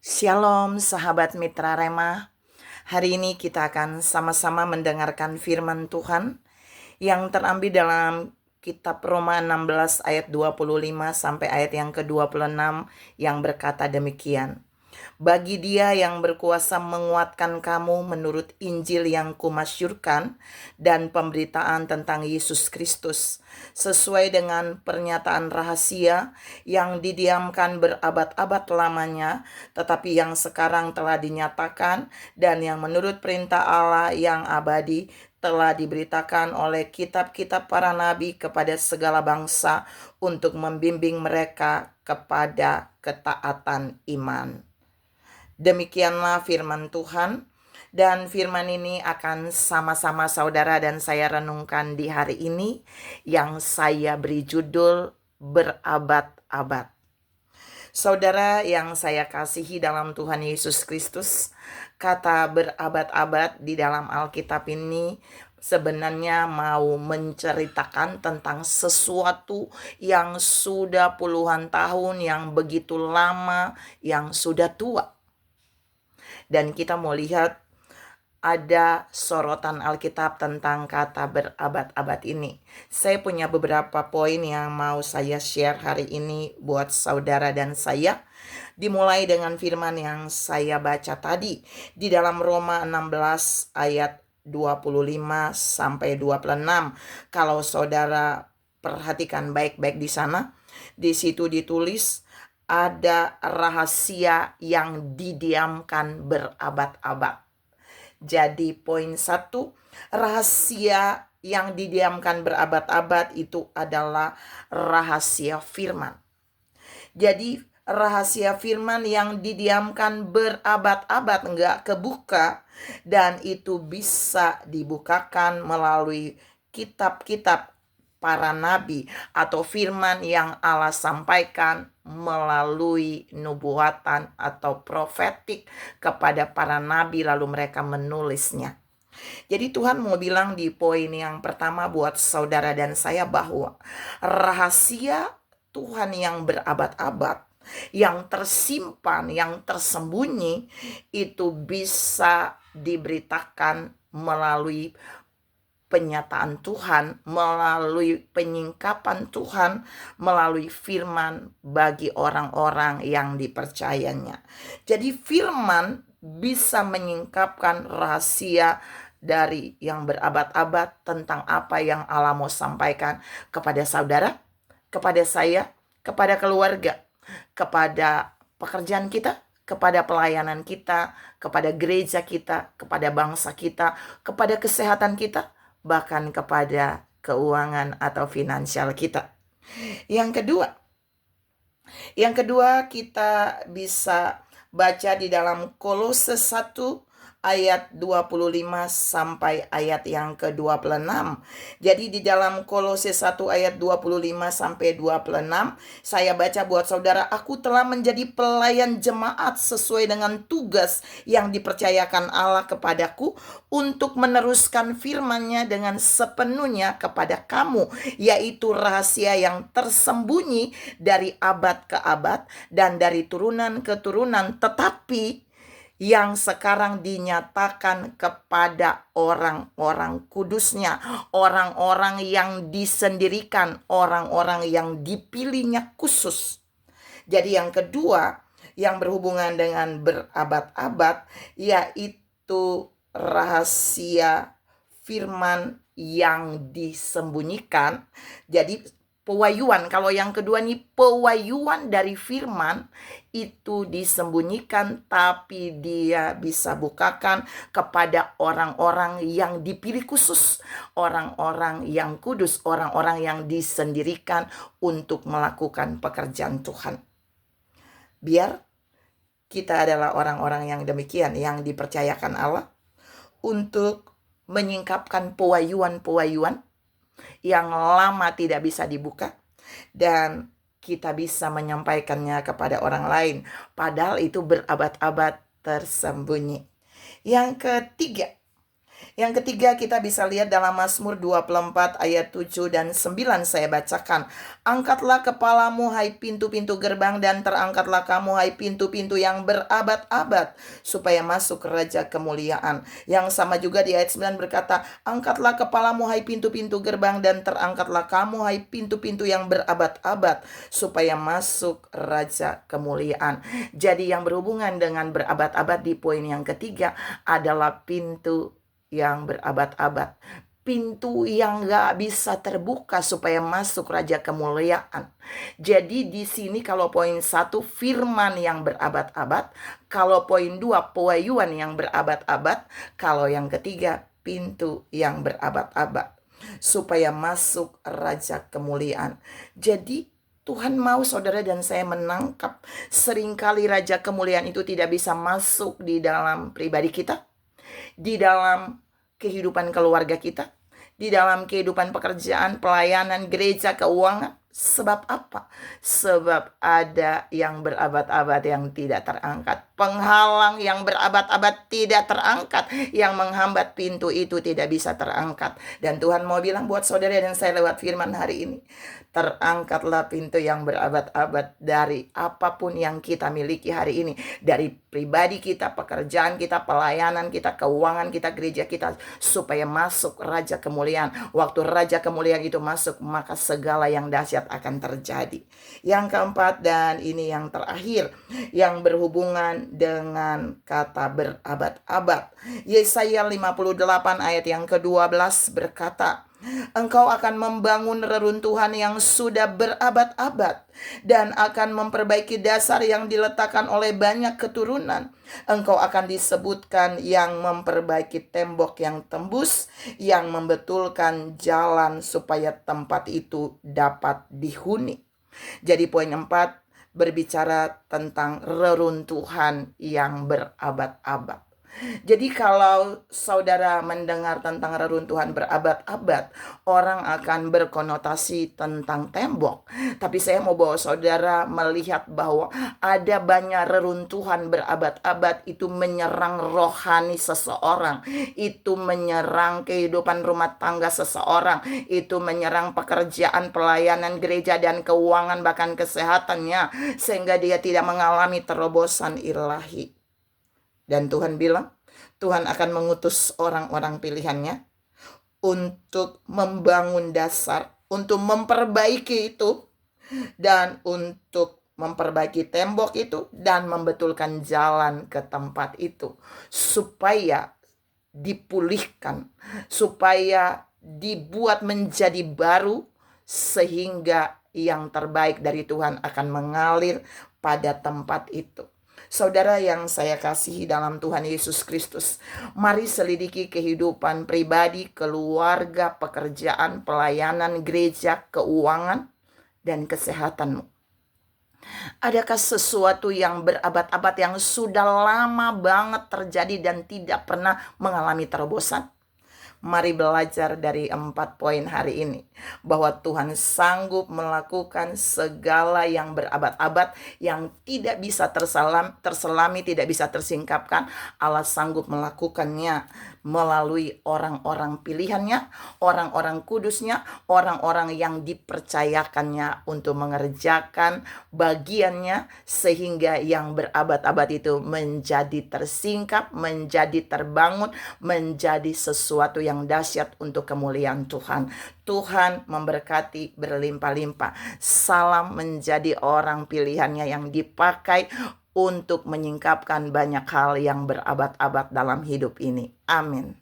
Shalom sahabat Mitra Rema. Hari ini kita akan sama-sama mendengarkan firman Tuhan yang terambil dalam kitab Roma 16 ayat 25 sampai ayat yang ke-26 yang berkata demikian. Bagi Dia yang berkuasa menguatkan kamu menurut Injil yang kumasyurkan dan pemberitaan tentang Yesus Kristus, sesuai dengan pernyataan rahasia yang didiamkan berabad-abad lamanya, tetapi yang sekarang telah dinyatakan dan yang menurut perintah Allah yang abadi telah diberitakan oleh kitab-kitab para nabi kepada segala bangsa untuk membimbing mereka kepada ketaatan iman. Demikianlah firman Tuhan, dan firman ini akan sama-sama saudara dan saya renungkan di hari ini yang saya beri judul berabad-abad. Saudara yang saya kasihi dalam Tuhan Yesus Kristus, kata berabad-abad di dalam Alkitab ini sebenarnya mau menceritakan tentang sesuatu yang sudah puluhan tahun, yang begitu lama, yang sudah tua. Dan kita mau lihat ada sorotan Alkitab tentang kata berabad-abad ini. Saya punya beberapa poin yang mau saya share hari ini buat saudara dan saya. Dimulai dengan firman yang saya baca tadi di dalam Roma 16 ayat 25 sampai 26. Kalau saudara perhatikan baik-baik di sana, di situ ditulis ada rahasia yang didiamkan berabad-abad. Jadi poin 1, rahasia yang didiamkan berabad-abad itu adalah rahasia firman. Jadi rahasia firman yang didiamkan berabad-abad enggak kebuka, dan itu bisa dibukakan melalui kitab-kitab para nabi atau firman yang Allah sampaikan melalui nubuatan atau profetik kepada para nabi, lalu mereka menulisnya. Jadi Tuhan mau bilang di poin yang pertama buat saudara dan saya bahwa rahasia Tuhan yang berabad-abad, yang tersimpan, yang tersembunyi, itu bisa diberitakan melalui penyataan Tuhan, melalui penyingkapan Tuhan, melalui firman bagi orang-orang yang dipercayanya. Jadi firman bisa menyingkapkan rahasia dari yang berabad-abad tentang apa yang Allah mau sampaikan kepada saudara, kepada saya, kepada keluarga, kepada pekerjaan kita, kepada pelayanan kita, kepada gereja kita, kepada bangsa kita, kepada kesehatan kita, bahkan kepada keuangan atau finansial kita. Yang kedua kita bisa baca di dalam Kolose 1 ayat 25 sampai ayat yang ke-26. Jadi di dalam Kolose 1 ayat 25 sampai 26, saya baca buat saudara, aku telah menjadi pelayan jemaat sesuai dengan tugas yang dipercayakan Allah kepadaku untuk meneruskan firman-Nya dengan sepenuhnya kepada kamu, yaitu rahasia yang tersembunyi dari abad ke abad dan dari turunan ke turunan, tetapi yang sekarang dinyatakan kepada orang-orang kudusnya, orang-orang yang disendirikan, orang-orang yang dipilihnya khusus. Jadi yang kedua yang berhubungan dengan berabad-abad yaitu rahasia firman yang disembunyikan. Jadi pewayuan, kalau yang kedua nih pewayuan dari firman itu disembunyikan, tapi dia bisa bukakan kepada orang-orang yang dipilih khusus, orang-orang yang kudus, orang-orang yang disendirikan untuk melakukan pekerjaan Tuhan. Biar kita adalah orang-orang yang demikian, yang dipercayakan Allah untuk menyingkapkan pewayuan-pewayuan yang lama tidak bisa dibuka, dan kita bisa menyampaikannya kepada orang lain, padahal itu berabad-abad tersembunyi. Yang ketiga, Yang ketiga kita bisa lihat dalam Mazmur 24 ayat 7 dan 9, saya bacakan. Angkatlah kepalamu hai pintu-pintu gerbang, dan terangkatlah kamu hai pintu-pintu yang berabad-abad, supaya masuk Raja kemuliaan. Yang sama juga di ayat 9 berkata, angkatlah kepalamu hai pintu-pintu gerbang, dan terangkatlah kamu hai pintu-pintu yang berabad-abad, supaya masuk Raja kemuliaan. Jadi yang berhubungan dengan berabad-abad di poin yang ketiga adalah pintu yang berabad-abad, pintu yang gak bisa terbuka supaya masuk Raja kemuliaan. Jadi di sini kalau poin 1 firman yang berabad-abad, kalau poin 2 pewahyuan yang berabad-abad, kalau yang ketiga pintu yang berabad-abad supaya masuk Raja kemuliaan. Jadi Tuhan mau saudara dan saya menangkap seringkali Raja kemuliaan itu tidak bisa masuk di dalam pribadi kita, di dalam kehidupan keluarga kita, di dalam kehidupan pekerjaan, pelayanan, gereja, keuangan. Sebab apa? Sebab ada yang berabad-abad yang tidak terangkat. Penghalang yang berabad-abad tidak terangkat. Yang menghambat pintu itu tidak bisa terangkat. Dan Tuhan mau bilang buat saudara dan saya lewat firman hari ini, terangkatlah pintu yang berabad-abad dari apapun yang kita miliki hari ini. Dari pribadi kita, pekerjaan kita, pelayanan kita, keuangan kita, gereja kita, supaya masuk Raja kemuliaan. Waktu Raja kemuliaan itu masuk, maka segala yang dahsyat akan terjadi. Yang keempat dan ini yang terakhir, yang berhubungan dengan kata berabad-abad. Yesaya 58 ayat yang ke-12 berkata, engkau akan membangun reruntuhan yang sudah berabad-abad dan akan memperbaiki dasar yang diletakkan oleh banyak keturunan. Engkau akan disebutkan yang memperbaiki tembok yang tembus, yang membetulkan jalan supaya tempat itu dapat dihuni. Jadi poin 4 berbicara tentang reruntuhan yang berabad-abad. Jadi kalau saudara mendengar tentang reruntuhan berabad-abad, orang akan berkonotasi tentang tembok. Tapi saya mau bawa saudara melihat bahwa ada banyak reruntuhan berabad-abad itu menyerang rohani seseorang, itu menyerang kehidupan rumah tangga seseorang, itu menyerang pekerjaan, pelayanan, gereja, dan keuangan, bahkan kesehatannya, sehingga dia tidak mengalami terobosan ilahi. Dan Tuhan bilang, Tuhan akan mengutus orang-orang pilihannya untuk membangun dasar, untuk memperbaiki itu, dan untuk memperbaiki tembok itu, dan membetulkan jalan ke tempat itu, supaya dipulihkan, supaya dibuat menjadi baru, sehingga yang terbaik dari Tuhan akan mengalir pada tempat itu. Saudara yang saya kasihi dalam Tuhan Yesus Kristus, mari selidiki kehidupan pribadi, keluarga, pekerjaan, pelayanan, gereja, keuangan, dan kesehatanmu. Adakah sesuatu yang berabad-abad yang sudah lama banget terjadi dan tidak pernah mengalami terobosan? Mari belajar dari 4 poin hari ini, bahwa Tuhan sanggup melakukan segala yang berabad-abad, yang tidak bisa terselami, tidak bisa tersingkapkan. Allah sanggup melakukannya melalui orang-orang pilihannya, orang-orang kudusnya, orang-orang yang dipercayakannya untuk mengerjakan bagiannya, sehingga yang berabad-abad itu menjadi tersingkap, menjadi terbangun, menjadi sesuatu yang dahsyat untuk kemuliaan Tuhan. Tuhan memberkati berlimpah-limpah. Salam menjadi orang pilihannya yang dipakai untuk menyingkapkan banyak hal yang berabad-abad dalam hidup ini. Amin.